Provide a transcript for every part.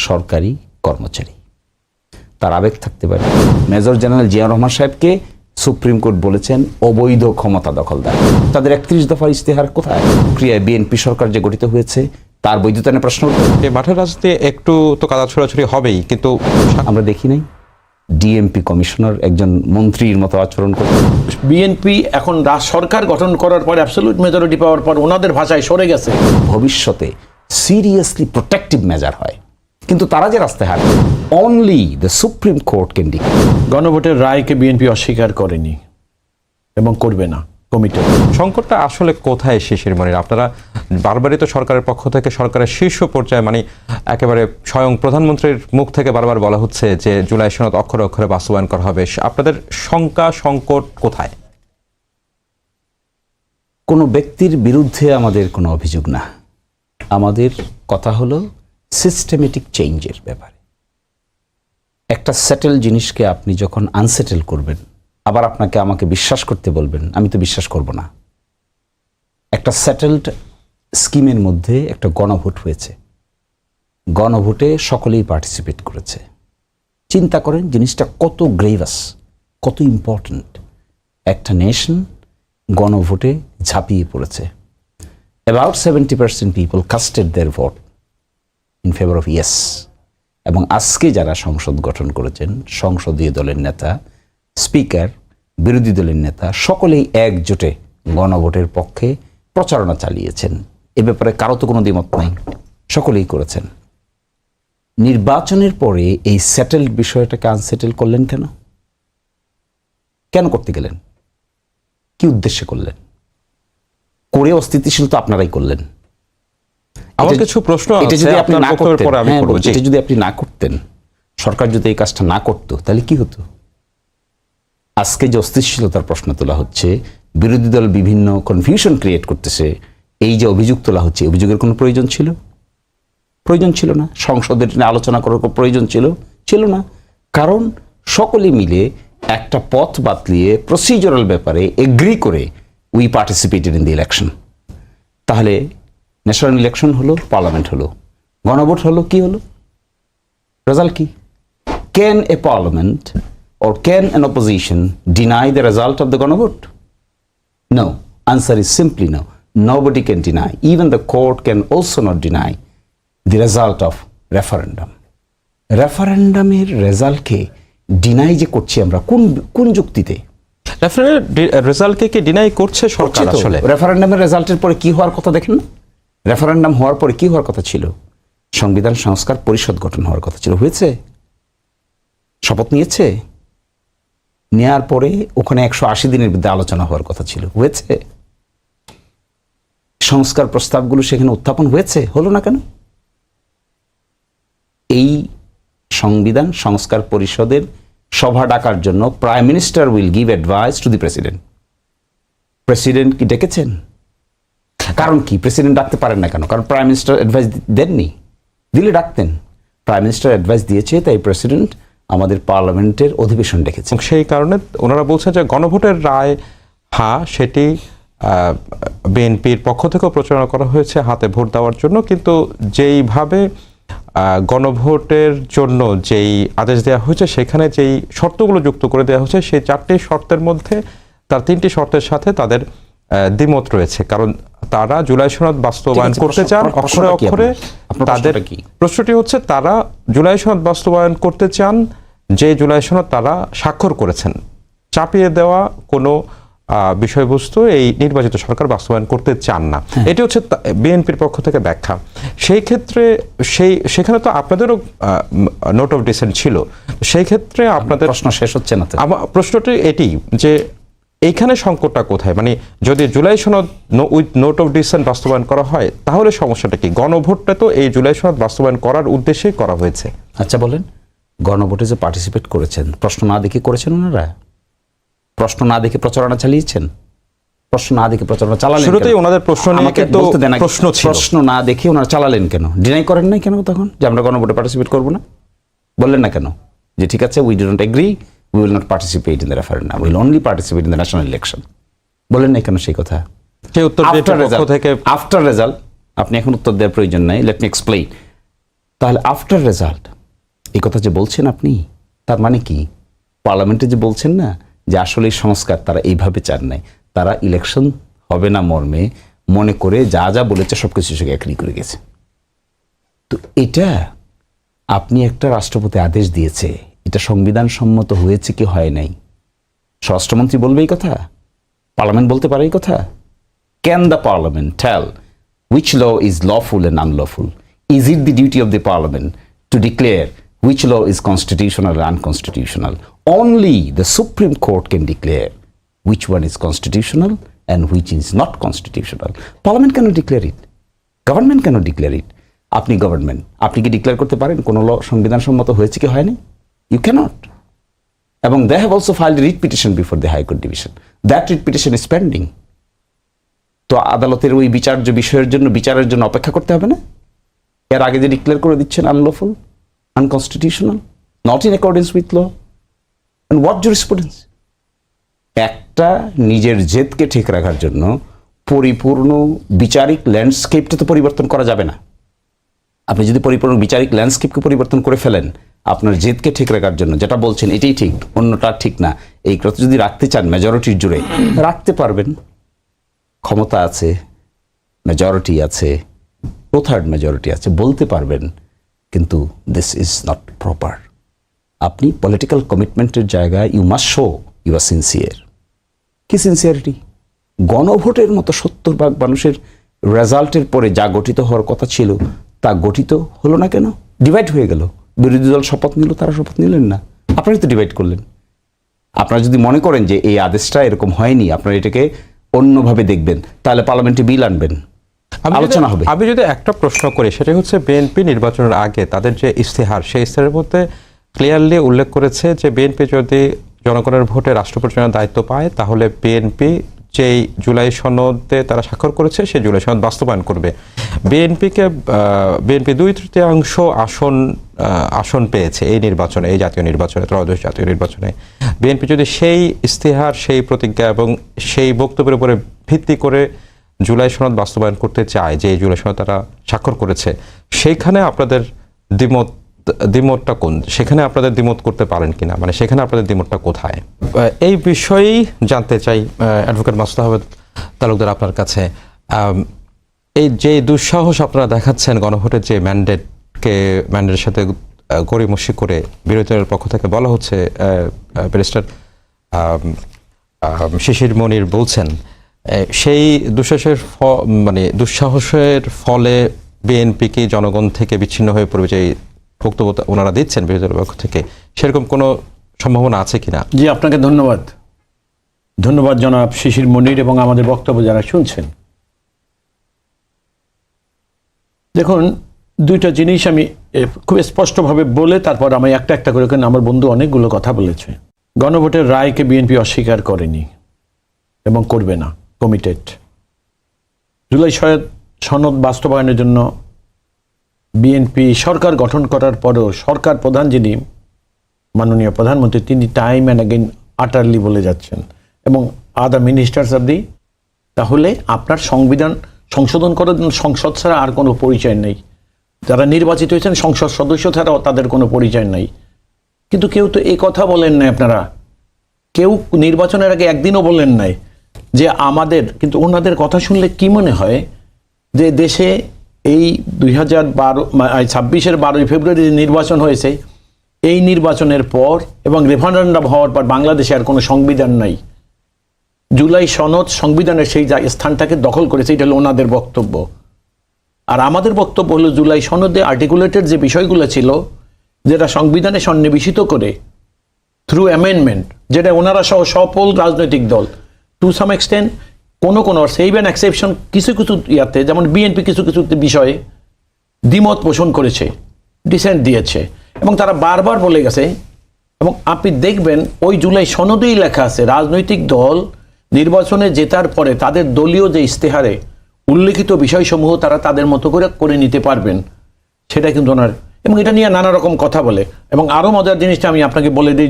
সরকারি কর্মচারী, তার আবেগ থাকতে পারে। মেজর জেনারেল জিয়াউর রহমান সাহেবকে সুপ্রিম কোর্ট বলেছেন অবৈধ ক্ষমতা দখলদার। তাদের 31 দফার ইশতেহার কোথায়? ক্রিয়ায় বিএনপি সরকার যে গঠিত হয়েছে তার বৈধতা নিয়ে প্রশ্ন উঠবে। মাঠের রাজনীতি একটু তো কাদা ছোড়াছুড়ি হবেই, কিন্তু আমরা দেখি নাই ডিএমপি কমিশনার একজন মন্ত্রীর মতো আচরণ করতে। বিএনপি এখন সরকার গঠন করার পর অ্যাবসলিউট মেজরিটি পাওয়ার পর ওনাদের ভাষায় সরে গেছে। ভবিষ্যতে সিরিয়াসলি প্রোটেক্টিভ মেজার হয়, কিন্তু তারা যে রাস্তায় হাঁটে only the supreme court can declare. গণভোটের রায়কে বিএনপি অস্বীকার করেনি এবং করবে না। কমিটি সংকটটা আসলে কোথায় শিশির মনির? আপনারা বারবারই তো সরকারের পক্ষ থেকে, সরকারের শীর্ষ পর্যায়ে, মানে একেবারে স্বয়ং প্রধানমন্ত্রীর মুখ থেকে বারবার বলা হচ্ছে যে জুলাই সনদ অক্ষরে অক্ষরে বাস্তবায়ন করা হবে। আপনাদের শঙ্কা, সংকট কোথায়? কোনো ব্যক্তির বিরুদ্ধে আমাদের কোনো অভিযোগ না, আমাদের কথা হলো সিস্টেমেটিক চেঞ্জের ব্যাপারে। একটা সেটেল জিনিসকে আপনি যখন আনসেটেল করবেন, আবার আপনাকে আমাকে বিশ্বাস করতে বলবেন, আমি তো বিশ্বাস করব না। একটা সেটেলড স্কিমের মধ্যে একটা গণভোট হয়েছে, গণভোটে সকলেই পার্টিসিপেট করেছে। চিন্তা করেন জিনিসটা কত গ্রেভাস, কত ইম্পর্ট্যান্ট। একটা নেশন গণভোটে ঝাঁপিয়ে পড়েছে। About 70% people casted their vote in favour of yes. এবং আজকে যারা সংসদ গঠন করেছেন, সংসদীয় দলের নেতা, স্পিকার, বিরোধী দলের নেতা, সকলেই একজোটে গণভোটের পক্ষে প্রচারণা চালিয়েছেন। এ ব্যাপারে কারো তো কোনো দ্বিমত নাই, সকলেই করেছেন। নির্বাচনের পরে এই সেটেলড বিষয়টাকে আনসেটেল করলেন কেন? কেন করতে গেলেন? কি উদ্দেশ্যে করলেন? করে অস্থিতিশীল তো আপনারাই করলেন। আমার কিছু প্রশ্ন এটা যদি আপনি না করতেন, পরে আমি করব। এটা যদি আপনি না করতেন, সরকার যদি এই কাজটা না করতো, তাহলে কি হতো? আজকে যে অস্থিতিশীলতার প্রশ্ন তোলা হচ্ছে, বিরোধী দল বিভিন্ন কনফিউশন ক্রিয়েট করতেছে, এই যে অভিযোগ তোলা হচ্ছে, অভিযোগের কোনো প্রয়োজন ছিল? প্রয়োজন ছিল না। সংসদের আলোচনা করার কোনো প্রয়োজন ছিল না। কারণ সকলে মিলে একটা পথ বাতলিয়ে প্রসিজারাল ব্যাপারে এগ্রি করে we participated in the election. তাহলে ন্যাশনাল ইলেকশন হলো, পার্লামেন্ট হলো, গণভোট হলো, কি হলো? রেজাল্ট কি? Can A parliament or can an opposition deny the result of the Ganavote? No. Answer is simply no. Nobody can deny. Even the court can also not deny the result of referendum. রেফারেন্ডামের রেজাল্টকে deny যে করছি আমরা কোন যুক্তিতে? রেজাল্টকে কি deny করছে সরকার? আসলে রেফারেন্ডামের রেজাল্টের পরে কি হওয়ার কথা দেখেন না? রেফারেন্ডাম হওয়ার পরে কি হওয়ার কথা ছিল? সংবিধান সংস্কার পরিষদ গঠন হওয়ার কথা ছিল। হয়েছে? শপথ নিয়েছে? নেয়ার পরে ওখানে 180 দিনের বিরুদ্ধে আলোচনা হওয়ার কথা ছিল। হয়েছে? সংস্কার প্রস্তাবগুলো সেখানে উত্থাপন হয়েছে? হলো না কেন? এই সংবিধান সংস্কার পরিষদের সভা ডাকার জন্য prime minister will give advice to the president. President কি ডেকেছেন? কারণ কি? প্রেসিডেন্ট ডাকতে পারেন না কেন? কারণ প্রাইম মিনিস্টার অ্যাডভাইস দেননি। দিলে ডাকতেন। প্রাইম মিনিস্টার অ্যাডভাইস দিয়েছে, তাই প্রেসিডেন্ট আমাদের পার্লামেন্টের অধিবেশন ডেকেছে। সেই কারণে ওনারা বলছেন যে গণভোটের রায়, হ্যাঁ, সেটি বিএনপির পক্ষ থেকেও প্রচারণা করা হয়েছে হাতে ভোট দেওয়ার জন্য, কিন্তু যেইভাবে গণভোটের জন্য যেই আদেশ দেওয়া হয়েছে, সেখানে যেই শর্তগুলো যুক্ত করে দেওয়া হয়েছে, সেই 4টি শর্তের মধ্যে তার 3টি শর্তের সাথে তাদের দ্বিমত রয়েছে। কারণ তারা জুলাই সনদ বাস্তবায়ন করতে চান অক্ষরে অক্ষরে। তাদের প্রশ্নটি হচ্ছে, তারা জুলাই সনদ বাস্তবায়ন করতে চান যে জুলাই সনদ তারা স্বাক্ষর করেছেন। চাপিয়ে দেওয়া কোনো বিষয়বস্তু এই নির্বাচিত সরকার বাস্তবায়ন করতে চান না। এটি হচ্ছে বিএনপির পক্ষ থেকে ব্যাখ্যা। সেই ক্ষেত্রে সেখানে তো আপনাদেরও নোট অফ ডিসেন্ট ছিল। সেই ক্ষেত্রে আপনাদের প্রশ্ন শেষ হচ্ছে না। আমার প্রশ্নটি এটি যে এইখানে সংকটটা কোথায়? মানে যদি জুলাই সনদ উইথ নোট অফ ডিসেন্ট বাস্তবায়ন করা হয়, তাহলে সমস্যাটা কি? গণভোটটা তো এই জুলাই সনদ বাস্তবায়ন করার উদ্দেশ্যেই করা হয়েছে। আচ্ছা বলেন, গণভোটে যে পার্টিসিপেট করেছেন, প্রশ্ন না দেখে করেছেন ওনারা? প্রশ্ন না দেখে প্রচারণা চালিয়েছেন? প্রশ্ন না দেখে প্রচারণা চালালেন? শুরুতেই ওনাদের প্রশ্ন নিয়ে কিন্তু প্রশ্ন ছিল। প্রশ্ন না দেখে ওনারা চালালেন কেন? ডিনাই করেন নাই কেন তখন যে আমরা গণভোটে পার্টিসিপেট করব না? বললেন না কেন যে ঠিক আছে, we do not agree, we will not participate in the referendum, we will only participate in the national election? বলেন না কেন সেই কথা? সেই উত্তর আফটার রেজাল্ট আপনি এখন উত্তর দেওয়ার প্রয়োজন নাই। Let me explain. তাহলে আফটার রেজাল্ট এই কথা যে বলছেন আপনি, তার মানে কি পার্লামেন্টে যে বলছেন না যে আসলে এই সংস্কার তারা এইভাবে চান নাই, তারা ইলেকশন হবে না মর্মে মনে করে যা যা বলেছে সবকিছু সঙ্গে এগ্রি করে গেছে। তো এটা আপনি একটা রাষ্ট্রপতি আদেশ দিয়েছে, এটা সংবিধান সম্মত হয়েছে কি হয় নাই, স্বরাষ্ট্রমন্ত্রী বলবে এই কথা? পার্লামেন্ট বলতে পারে এই কথা? Can the parliament tell which law is lawful and unlawful? Is it the duty of the parliament to declare which law is constitutional and unconstitutional? Only the Supreme Court can declare which one is constitutional and which is not constitutional. Parliament cannot declare it. Government cannot declare it. আপনি government, আপনি কি declare করতে পারেন কোন ল সংবিধান সম্মত হয়েছে কি হয়নি? You cannot. এবং they have also filed a writ petition before the High Court Division. That writ petition is pending. তো আদালতের ওই বিচার্য বিষয়ের জন্য বিচারের জন্য অপেক্ষা করতে হবে না? এর আগে যে ডিক্লেয়ার করে দিচ্ছেন unlawful, unconstitutional, not in accordance with law, and what jurisprudence? একটা নিজের জেদকে ঠিক রাখার জন্য পরিপূর্ণ বিচারিক ল্যান্ডস্কেপটা তো পরিবর্তন করা যাবে না। আপনি যদি পরিপূর্ণ বিচারিক ল্যান্ডস্কেপকে পরিবর্তন করে ফেলেন আপনার জেদকে ঠিক রাখার জন্য, যেটা বলছেন এটাই ঠিক অন্যটা ঠিক না, এই কথা যদি রাখতে চান মেজরিটির জুড়ে রাখতে পারবেন, ক্ষমতা আছে, মেজরিটি আছে, 2/3 মেজরিটি আছে, বলতে পারবেন, কিন্তু দিস ইজ নট প্রপার। আপনি পলিটিক্যাল কমিটমেন্টের জায়গায় you must show you are sincere. কি সিনসিয়ারিটি? গণভোটের মতো 70% মানুষের রেজাল্টের পরে যা গঠিত হওয়ার কথা ছিল তা গঠিত হলো না কেন? ডিভাইড হয়ে গেল। বিরোধী দল শপথ নিল, তারা শপথ নিলেন না, আপনারাই তো ডিভাইড করলেন। আপনারা যদি মনে করেন যে এই আদেশটা এরকম হয়নি, আপনারা এটাকে অন্যভাবে দেখবেন, তাহলে পার্লামেন্টে বিল আনবেন, আলোচনা হবে। আমি যদি একটা প্রশ্ন করি, সেটা হচ্ছে বিএনপি নির্বাচনের আগে তাদের যে ইস্তেহার, সেই ইস্তেহারের মধ্যে ক্লিয়ারলি উল্লেখ করেছে যে বিএনপি যদি জনগণের ভোটে রাষ্ট্র পরিচালনার দায়িত্ব পায় তাহলে বিএনপি যেই জুলাই সনদে তারা স্বাক্ষর করেছে সেই জুলাই সনদ বাস্তবায়ন করবে। বিএনপি 2/3 আসন পেয়েছে এই নির্বাচনে, এই জাতীয় নির্বাচনে, ত্রয়োদশ জাতীয় নির্বাচনে। বিএনপি যদি সেই ইস্তেহার, সেই প্রতিজ্ঞা এবং সেই বক্তব্যের উপরে ভিত্তি করে জুলাই সনদ বাস্তবায়ন করতে চায়, যে এই জুলাই সনদ তারা স্বাক্ষর করেছে, সেইখানে আপনাদের দ্বিমতটা কোন? সেখানে আপনাদের দ্বিমত করতে পারেন কিনা, মানে সেখানে আপনাদের দ্বিমতটা কোথায়? এই বিষয়েই জানতে চাই অ্যাডভোকেট মাসুদ আহমেদ তালুকদার আপনার কাছে। এই যে দুঃসাহস আপনারা দেখাচ্ছেন গণভোটের যে ম্যান্ডেটের সাথে গড়িমসি করে বিরোধী দলের পক্ষ থেকে বলা হচ্ছে, ব্যারিস্টার শিশির মনির বলছেন, সেই দুঃসাহসের ফলে বিএনপি কি জনগণ থেকে বিচ্ছিন্ন হয়ে পড়বে, যে বক্তব্য ওনারা দিচ্ছেন বিরোধী দলের পক্ষ থেকে, সেরকম কোনো সম্ভাবনা আছে কিনা? জি, আপনাকে ধন্যবাদ জনাব শিশির মনির এবং আমাদের বক্তব্য যারা শুনছেন। দেখুন, দুইটা জিনিস আমি খুব স্পষ্টভাবে বলে তারপর আমি একটা একটা করে, কারণ আমার বন্ধু অনেকগুলো কথা বলেছে। গণভোটের রায়কে বিএনপি অস্বীকার করেনি এবং করবে না, কমিটেড। জুলাই সনদ বাস্তবায়নের জন্য বিএনপি সরকার গঠন করার পরেও সরকার প্রধান যিনি মাননীয় প্রধানমন্ত্রী, তিনি টাইম অ্যান্ড অ্যাগেন আটারলি বলে যাচ্ছেন, এবং আদার মিনিস্টার্স অব দি, তাহলে আপনার সংবিধান সংশোধন করার জন্য সংসদ ছাড়া আর কোনো পরিচয় নেই। যারা নির্বাচিত হয়েছেন সংসদ সদস্য ছাড়াও তাদের কোনো পরিচয় নেই। কিন্তু কেউ তো এই কথা বলেন নাই, আপনারা কেউ নির্বাচনের আগে একদিনও বলেন নাই যে আমাদের, কিন্তু ওনাদের কথা শুনলে কি মনে হয় যে দেশে এই 2026-এর 12 ফেব্রুয়ারি নির্বাচন হয়েছে, এই নির্বাচনের পর এবং রেফারেন্ডাম হওয়ার পর বাংলাদেশে আর কোনো সংবিধান নাই। জুলাই সনদ সংবিধানের সেই স্থানটাকে দখল করেছে, এটা হলো ওনাদের বক্তব্য। আর আমাদের বক্তব্য হলো জুলাই সনদে আর্টিকুলেটেড যে বিষয়গুলো ছিল, যেটা সংবিধানে সন্নিবেশিত করে থ্রু অ্যামেন্ডমেন্ট, যেটা ওনারা সহ সকল রাজনৈতিক দল টু সাম এক্সটেন্ট কোনো সেভ অ্যান্ড এক্সেপশন কিছু ইয়াতে, যেমন বিএনপি কিছু বিষয়ে দ্বিমত পোষণ করেছে, ডিসেন্ট দিয়েছে, এবং তারা বারবার বলে গেছে। এবং আপনি দেখবেন ওই জুলাই সনদেই লেখা আছে রাজনৈতিক দল নির্বাচনে জেতার পরে তাদের দলীয় যে ইস্তেহারে উল্লেখিত বিষয়সমূহ তারা তাদের মতো করে নিতে পারবেন, সেটা কিন্তু ওনার, এবং এটা নিয়ে নানা রকম কথা বলে। এবং আরও মজার জিনিসটা আমি আপনাকে বলে দিই,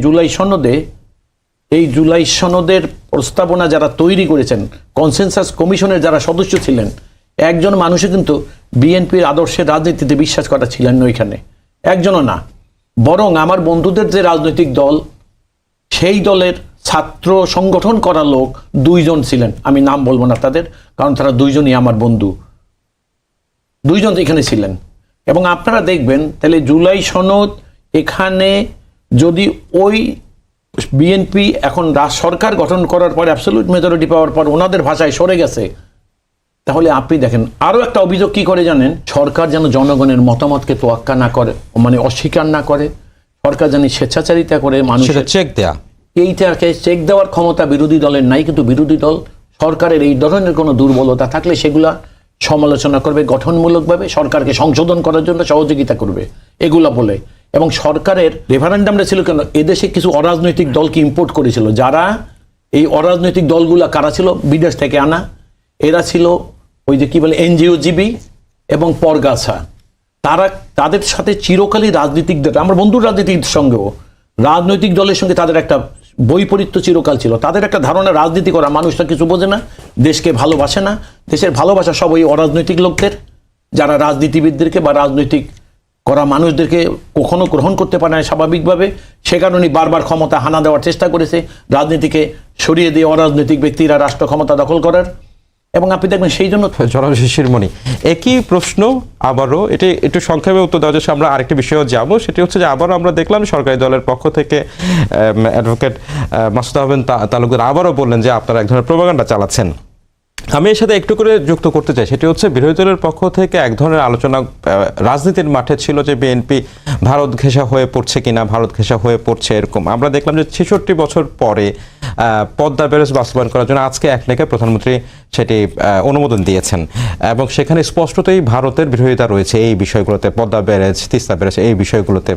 এই জুলাই সনদের প্রস্তাবনা যারা তৈরি করেছেন, কনসেনসাস কমিশনের যারা সদস্য ছিলেন, একজন মানুষও কিন্তু বিএনপির আদর্শের রাজনীতিতে বিশ্বাস করা ছিলেন না ওইখানে, একজনও না। বরং আমার বন্ধুদের যে রাজনৈতিক দল, সেই দলের ছাত্র সংগঠন করা লোক 2 জন ছিলেন, আমি নাম বলবো না তাদের, কারণ তারা 2 জনই আমার বন্ধু, 2 জন এখানে ছিলেন। এবং আপনারা দেখবেন তাহলে জুলাই সনদ এখানে যদি ওই বিএনপি এখন সরকার গঠন করার পর অ্যাবসলিউট মেজরিটি পাওয়ার পর ওনাদের ভাষায় সরে গেছে, তাহলে আপনি দেখেন আরো একটা অভিযোগ কি করে জানেন, সরকার যেন জনগণের মতামতকে তোয়াক্কা না করে, মানে অস্বীকার না করে, সরকার যেন স্বেচ্ছাচারিতা করে মানুষের চেক দেয়া, এইটাকে চেক দেওয়ার ক্ষমতা বিরোধী দলের নাই। কিন্তু বিরোধী দল সরকারের এই ধরনের কোনো দুর্বলতা থাকলে সেগুলা সমালোচনা করবে, গঠনমূলকভাবে সরকারকে সংশোধন করার জন্য সহযোগিতা করবে এগুলা বলে। এবং সরকারের রেফারেন্ডামটা ছিল কেন, এদেশে কিছু অরাজনৈতিক দলকে ইম্পোর্ট করেছিল, যারা এই অরাজনৈতিক দলগুলা কারা ছিল, বিদেশ থেকে আনা, এরা ছিল ওই যে কি বলে এনজিওজীবী এবং পরগাছা। তাদের সাথে চিরকালই রাজনীতিকদের, আমার বন্ধুর রাজনীতির সঙ্গেও রাজনৈতিক দলের সঙ্গে তাদের একটা বৈপরীত্য চিরকাল ছিল। তাদের একটা ধারণা রাজনীতি করা মানুষটা কিছু বোঝে না, দেশকে ভালোবাসে না, দেশের ভালোবাসা সব ওই অরাজনৈতিক লোকদের, যারা রাজনীতিবিদদেরকে বা রাজনৈতিক করা মানুষদেরকে কখনো গ্রহণ করতে পারে না স্বাভাবিকভাবে। সে কারণেই বারবার ক্ষমতা হানা দেওয়ার চেষ্টা করেছে, রাজনীতিকে সরিয়ে দিয়ে অরাজনৈতিক ব্যক্তিরা রাষ্ট্র ক্ষমতা দখল করার। এবং আপনি দেখবেন সেই জন্য জনাব শিশিরমণি, একই প্রশ্ন আবারও, এটি একটু সংক্ষেপে উত্তর দেওয়া যাচ্ছে, আমরা আরেকটি বিষয়ে যাব। সেটি হচ্ছে যে আবারও আমরা দেখলাম সরকারি দলের পক্ষ থেকে অ্যাডভোকেট মাসুদ আহমেদ তালুকদার আবারও বললেন যে আপনারা এক ধরনের প্রোপাগান্ডা চালাচ্ছেন। আমি এর সাথে একটু করে যুক্ত করতে চাই, সেটি হচ্ছে বিরোধী দলের পক্ষ থেকে এক ধরনের আলোচনা রাজনীতির মাঠে ছিল যে বিএনপি ভারত ঘেঁষা হয়ে পড়ছে কিনা, ভারত ঘেঁষা হয়ে পড়ছে এরকম। আমরা দেখলাম যে 66 বছর পরে পদ্মা ব্যারেজ বাস্তবায়ন করার জন্য আজকে একনেকে প্রধানমন্ত্রী সেটি অনুমোদন দিয়েছেন, এবং সেখানে স্পষ্টতই ভারতের বিরোধিতা রয়েছে এই বিষয়গুলোতে, পদ্মা ব্যারেজ, তিস্তা ব্যারেজ, এই বিষয়গুলোতে।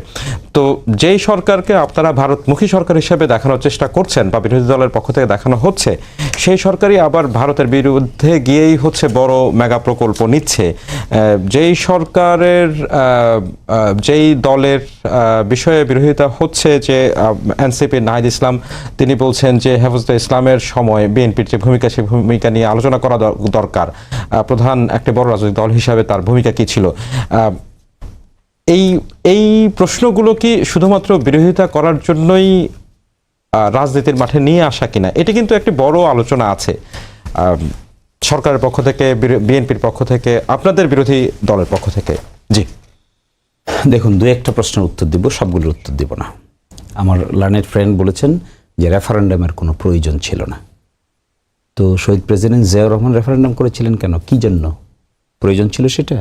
তো যেই সরকারকে আপনারা ভারতমুখী সরকার হিসেবে দেখানোর চেষ্টা করছেন বা বিরোধী দলের পক্ষ থেকে দেখানো হচ্ছে, সেই সরকারই আবার ভারতের বিরুদ্ধে গিয়েই হচ্ছে বড় মেগা প্রকল্প নিচ্ছে। যেই সরকারের যেই দলের বিষয়ে বিরোধিতা হচ্ছে, যে এনসিপির নাহিদ ইসলাম, তিনি বলছেন যে হেফাজতে ইসলামের সময় বিএনপির যে ভূমিকা, সেই ভূমিকা নিয়ে আলোচনা করা দরকার, প্রধান একটি বড় রাজনৈতিক দল হিসাবে তার ভূমিকা কি ছিল। এই প্রশ্নগুলো কি শুধুমাত্র বিরোধিতা করার জন্যই রাজনীতির মাঠে নিয়ে আসা কিনা, এটি কিন্তু একটি বড় আলোচনা আছে সরকারের পক্ষ থেকে, বিএনপির পক্ষ থেকে, আপনাদের বিরোধী দলের পক্ষ থেকে। জি দেখুন, 2-1টা প্রশ্নের উত্তর দিব, সবগুলোর উত্তর দিব না। আমার লার্নেড ফ্রেন্ড বলেছেন যে রেফারেন্ডামের কোনো প্রয়োজন ছিল না। তো শহীদ প্রেসিডেন্ট জিয়াউর রহমান রেফারেন্ডাম করেছিলেন কেন, কি জন্য প্রয়োজন ছিল সেটা?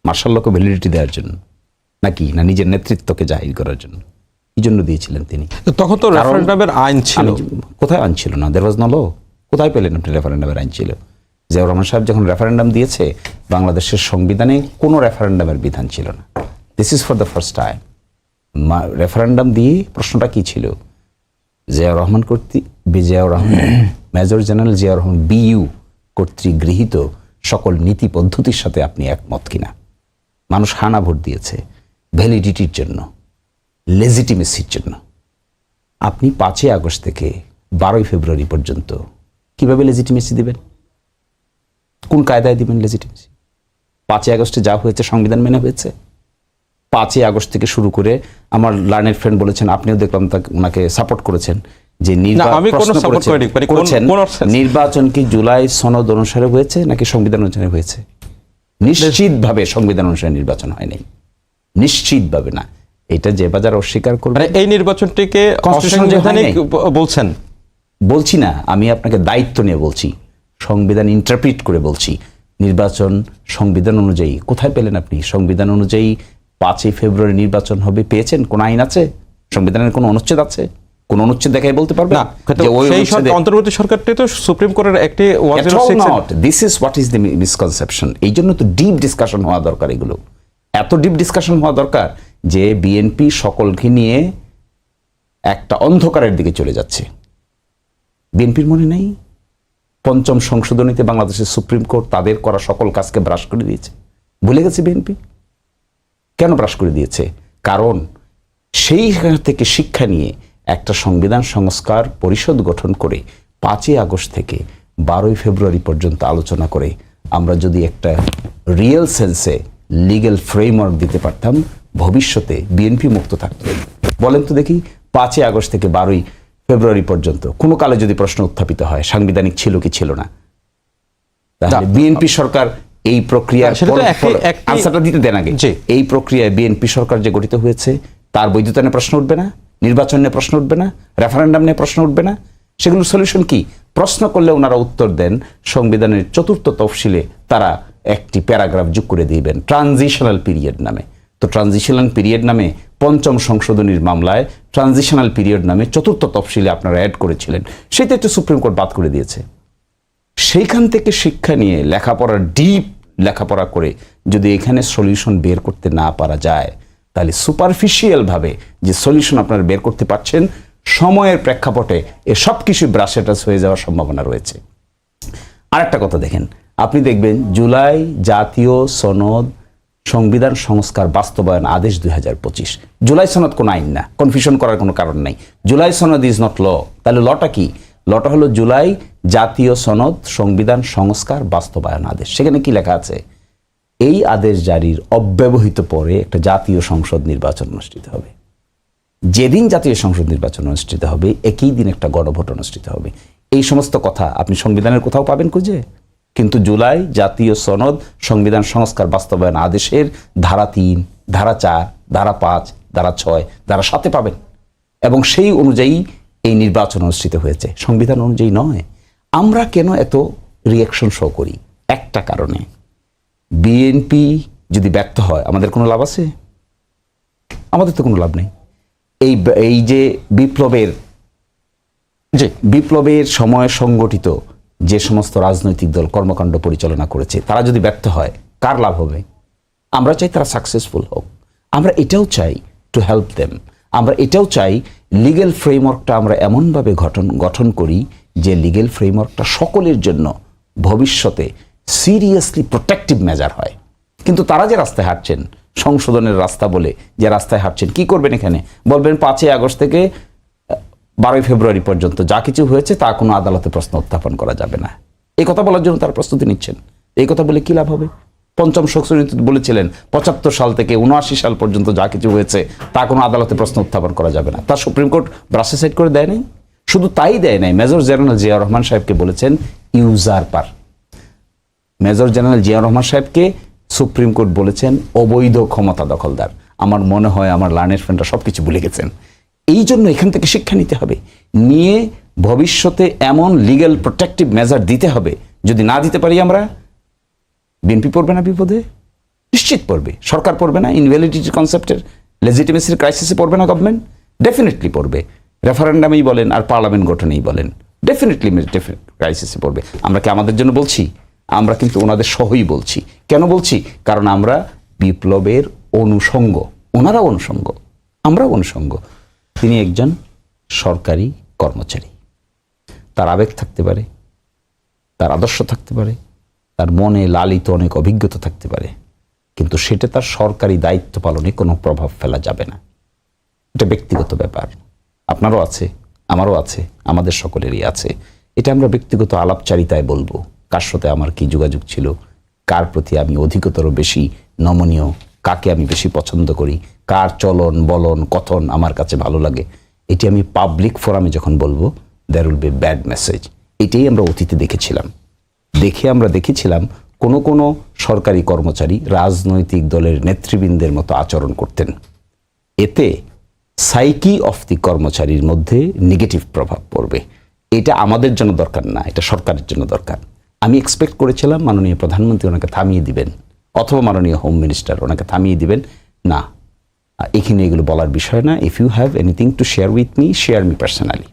মার্শাল লকে ভ্যালিডিটি দেওয়ার জন্য নাকি, না নিজের নেতৃত্বকে জাহির করার জন্য? কি জন্য দিয়েছিলেন তিনি? তখন তো রেফারেন্ডামের আইন ছিল। কোথায় আইন ছিল না? দেয়ার ওয়াজ নো ল। কোথায় পেলেন আপনি রেফারেন্ডামের আইন ছিল? জিয়াউর রহমান সাহেব যখন রেফারেন্ডাম দিয়েছে, বাংলাদেশের সংবিধানে কোনো রেফারেন্ডামের বিধান ছিল না। This is for the first time. Referendum দিয়ে প্রশ্নটা কি ছিল? Ziaur Rahman major general Ziaur Rahman BU কর্তৃক গৃহীত সকল নীতি পদ্ধতির সাথে আপনি একমত কিনা। মানুষ হানা ভোট দিয়েছে ভ্যালিডিটির জন্য, লেজিটিমেসির জন্য। আপনি 5 আগস্ট থেকে 12 ফেব্রুয়ারি পর্যন্ত কিভাবে লেজিটিমেসি দিবেন? কোন কায়দায় দিবেন লেজিটিমেসি? 5 আগস্টে যা হয়েছে সংবিধান মেনে হয়েছে। 5 আগস্ট থেকে শুরু করে আমার লার্নেড ফ্রেন্ড বলেছেন, আপনিও দেখলাম ওনাকে সাপোর্ট করেছেন, যে নির্বাচন কি জুলাই সনদ অনুসারে হয়েছে নাকি সংবিধান অনুসারে হয়েছে? নিশ্চিতভাবে সংবিধান অনুসারে নির্বাচন হয় নাই, নিশ্চিতভাবে না। এটা যে বাজার অস্বীকার করবে, এই নির্বাচনটিকে বলছেন। বলছি না, আমি আপনাকে দায়িত্ব নিয়ে বলছি, সংবিধান ইন্টারপ্রিট করে বলছি। নির্বাচন সংবিধান অনুযায়ী কোথায় পেলেন আপনি? সংবিধান অনুযায়ী 5 ফেব্রুয়ারি নির্বাচন হবে পেয়েছেন? কোন আইন আছে? সংবিধানের কোন অনুচ্ছেদ আছে? কোন অনুচ্ছেদ দেখাই বলতে পারবে না? অন্তর্বর্তী সরকারটি তো সুপ্রিম কোর্টের একটি this is what is the misconception. এই জন্য তো ডিপ ডিসকাশন হওয়া দরকার। এগুলো এত ডিপ ডিসকাশন হওয়া দরকার যে বিএনপি সকলকে নিয়ে একটা অন্ধকারের দিকে চলে যাচ্ছে। বিএনপির মনে নেই 5ম সংশোধনীতে বাংলাদেশের সুপ্রিম কোর্ট তাদের করা সকল কাজকে ব্রাশ করে দিয়েছে? ভুলে গেছে বিএনপি? কেন ব্রাশ করে দিয়েছে? কারণ সেই থেকে শিক্ষা নিয়ে একটা সংবিধান সংস্কার পরিষদ গঠন করে 5 আগস্ট থেকে 12 ফেব্রুয়ারি পর্যন্ত আলোচনা করে আমরা যদি একটা রিয়েল সেন্সে লিগ্যাল ফ্রেমওয়ার্ক দিতে পারতাম, ভবিষ্যতে বিএনপি মুক্ত থাকতো। বলেন তো দেখি, 5ই আগস্ট থেকে 12ই ফেব্রুয়ারি পর্যন্ত কোনো কালে যদি প্রশ্ন উত্থাপিত হয় সাংবিধানিক ছিল কি ছিল না, তাহলে বিএনপি সরকার এই প্রক্রিয়ার আনসারটা দিতে দেন আগে। এই প্রক্রিয়ায় বিএনপি সরকার যে গঠিত হয়েছে তার বৈধতা নিয়ে প্রশ্ন উঠবে না, নির্বাচন নিয়ে প্রশ্ন উঠবে না, রেফারেন্ডাম নিয়ে প্রশ্ন উঠবে না। সেগুলোর সলিউশন কি? প্রশ্ন করলে ওনারা উত্তর দেন সংবিধানের 4th তফসিলে তারা একটি প্যারাগ্রাফ যোগ করে দিবেন ট্রানজিশনাল পিরিয়ড নামে। তো ট্রানজিশনাল পিরিয়ড নামে 5ম সংশোধনীর মামলায় ট্রানজিশনাল পিরিয়ড নামে 4th তফসিলে আপনারা অ্যাড করেছিলেন, সেটা একটু সুপ্রিম কোর্ট বাদ করে দিয়েছে। সেইখান থেকে শিক্ষা নিয়ে লেখাপড়া, ডিপ লেখাপড়া করে যদি এখানে সলিউশন বের করতে না পারা যায়, তাহলে সুপারফিশিয়াল ভাবে যে সলিউশন আপনারা বের করতে পারছেন, সময়ের প্রেক্ষাপটে এ সব কিছু ব্রাশেটাস হয়ে যাওয়ার সম্ভাবনা রয়েছে। আরেকটা কথা দেখেন, আপনি দেখবেন জুলাই জাতীয় সনদ সংবিধান সংস্কার বাস্তবায়ন আদেশ 2025। জুলাই সনদ কোনো আইন না, কনফিউশন করার কোনো কারণ নাই। জুলাই সনদ ইজ নট ল। তাহলে লটা কি? লটা হলো জুলাই জাতীয় সনদ সংবিধান সংস্কার বাস্তবায়ন আদেশ। সেখানে কি লেখা আছে? এই আদেশ জারির অব্যবহিত পরে একটা জাতীয় সংসদ নির্বাচন অনুষ্ঠিত হবে। যেদিন জাতীয় সংসদ নির্বাচন অনুষ্ঠিত হবে একই দিন একটা গণভোট অনুষ্ঠিত হবে। এই সমস্ত কথা আপনি সংবিধানের কোথাও পাবেন খুঁজে? কিন্তু জুলাই জাতীয় সনদ সংবিধান সংস্কার বাস্তবায়ন আদেশের ধারা 3, ধারা 4, ধারা 5, ধারা 6, ধারা 7 পাবেন। এবং সেই অনুযায়ী এই নির্বাচন অনুষ্ঠিত হয়েছে, সংবিধান অনুযায়ী নয়। আমরা কেন এত রিয়াকশন শো করি? একটা কারণে, বিএনপি যদি ব্যর্থ হয় আমাদের কোনো লাভ আছে? আমাদের তো কোনো লাভ নেই। এই যে বিপ্লবের সময় সংগঠিত যে সমস্ত রাজনৈতিক দল কর্মকাণ্ড পরিচালনা করেছে, তারা যদি ব্যর্থ হয় কার লাভ হবে? আমরা চাই তারা সাকসেসফুল হোক। আমরা এটাও চাই টু হেল্প দেম। আমরা এটাও চাই লিগ্যাল ফ্রেমওয়ার্কটা আমরা এমনভাবে গঠন করি যে লিগ্যাল ফ্রেমওয়ার্কটা সকলের জন্য ভবিষ্যতে সিরিয়াসলি প্রোটেক্টিভ মেজার হয়। কিন্তু তারা যে রাস্তায় হাঁটছেন, সংশোধনের রাস্তা বলে যে রাস্তায় হাঁটছেন, কি করবেন এখানে? বলবেন 5ই আগস্ট থেকে 12ই ফেব্রুয়ারি পর্যন্ত যা কিছু হয়েছে তা কোনো আদালতে প্রশ্ন উত্থাপন করা যাবে না। এই কথা বলার জন্য তারা প্রস্তুতি নিচ্ছেন। এই কথা বলে কি লাভ হবে? 5ম সংশোধনীতে বলেছিলেন 75 সাল থেকে 79 সাল পর্যন্ত যা কিছু হয়েছে তা কোনো আদালতে প্রশ্ন উত্থাপন করা যাবে না। তা সুপ্রিম কোর্ট ব্রাশে করে দেয় নাই। শুধু তাই দেয় নাই, মেজর জেনারেল জিয়াউর রহমান সাহেবকে বলেছেন ইউজারপার। মেজর জেনারেল জিয়াউর রহমান সাহেবকে সুপ্রিম কোর্ট বলেছেন অবৈধ ক্ষমতা দখলদার। আমার মনে হয় আমার লার্নের ফ্রেন্ডরা সব কিছু ভুলে গেছেন। এই জন্য এখান থেকে শিক্ষা নিতে হবে, নিয়ে ভবিষ্যতে এমন লিগ্যাল প্রোটেক্টিভ মেজার দিতে হবে। যদি না দিতে পারি আমরা, বিএনপি পড়বে না বিপদে? নিশ্চিত পড়বে। সরকার পড়বে না? ইনভ্যালিডিটি কনসেপ্টের লেজিটিমেসির ক্রাইসিসে পড়বে না গভর্নমেন্ট? ডেফিনেটলি পড়বে। রেফারেন্ডামেই বলেন আর পার্লামেন্ট গঠনেই বলেন, ডেফিনেটলি ক্রাইসিসে পড়বে। আমরা কি আমাদের জন্য বলছি? আমরা কিন্তু ওনাদের সহই বলছি। কেন বলছি? কারণ আমরা বিপ্লবের অনুষঙ্গ, ওনারা অনুষঙ্গ, আমরা অনুষঙ্গ। তিনি একজন সরকারি কর্মচারী, তার আবেগ থাকতে পারে, তার আদর্শ থাকতে পারে, তার মনে লালিত অনেক অভিজ্ঞতা থাকতে পারে, কিন্তু সেটা তার সরকারি দায়িত্ব পালনে কোনো প্রভাব ফেলা যাবে না। এটা ব্যক্তিগত ব্যাপার। আপনারও আছে, আমারও আছে, আমাদের সকলেরই আছে। এটা আমরা ব্যক্তিগত আলাপচারিতায় বলবো, কার সাথে আমার কি যোগাযোগ ছিল, কার প্রতি আমি অধিকতর বেশি নমনীয়, কাকে আমি বেশি পছন্দ করি, কার চলন বলন কথন আমার কাছে ভালো লাগে। এটি আমি পাবলিক ফোরামে যখন বলবো, there will be bad message. এটাই আমরা অতীতে দেখেছিলাম। আমরা দেখেছিলাম কোনো সরকারি কর্মচারী রাজনৈতিক দলের নেতৃবৃন্দের মতো আচরণ করতেন। এতে সাইকি অফ দি কর্মচারীর মধ্যে নেগেটিভ প্রভাব পড়বে। এটা আমাদের জন্য দরকার না, এটা সরকারের জন্য দরকার। আমি এক্সপেক্ট করেছিলাম মাননীয় প্রধানমন্ত্রী ওনাকে থামিয়ে দিবেন, অথবা মাননীয় হোম মিনিস্টার ওনাকে থামিয়ে দিবেন। না, এখানে এগুলো বলার বিষয় না। If you have anything to share with me, share me personally.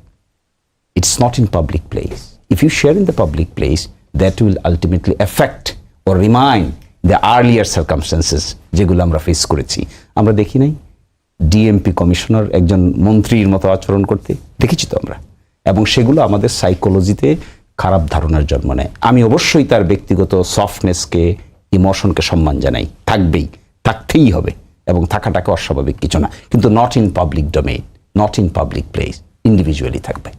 It's not in public place. If you share in the public place, that will ultimately affect or remind the earlier circumstances যেগুলো আমরা face করেছি। আমরা দেখি নাই DMP commissioner একজন মন্ত্রীর মতো আচরণ করতে? দেখেছি তো আমরা। এবং সেগুলো আমাদের সাইকোলজিতে খারাপ ধারণার জন্ম নেয়। আমি অবশ্যই তার ব্যক্তিগত সফটনেসকে, ইমোশনকে সম্মান জানাই, থাকতেই হবে, এবং থাকাটাকে অস্বাভাবিক কিছু না, কিন্তু not in public domain, not in public place, individually থাকবে।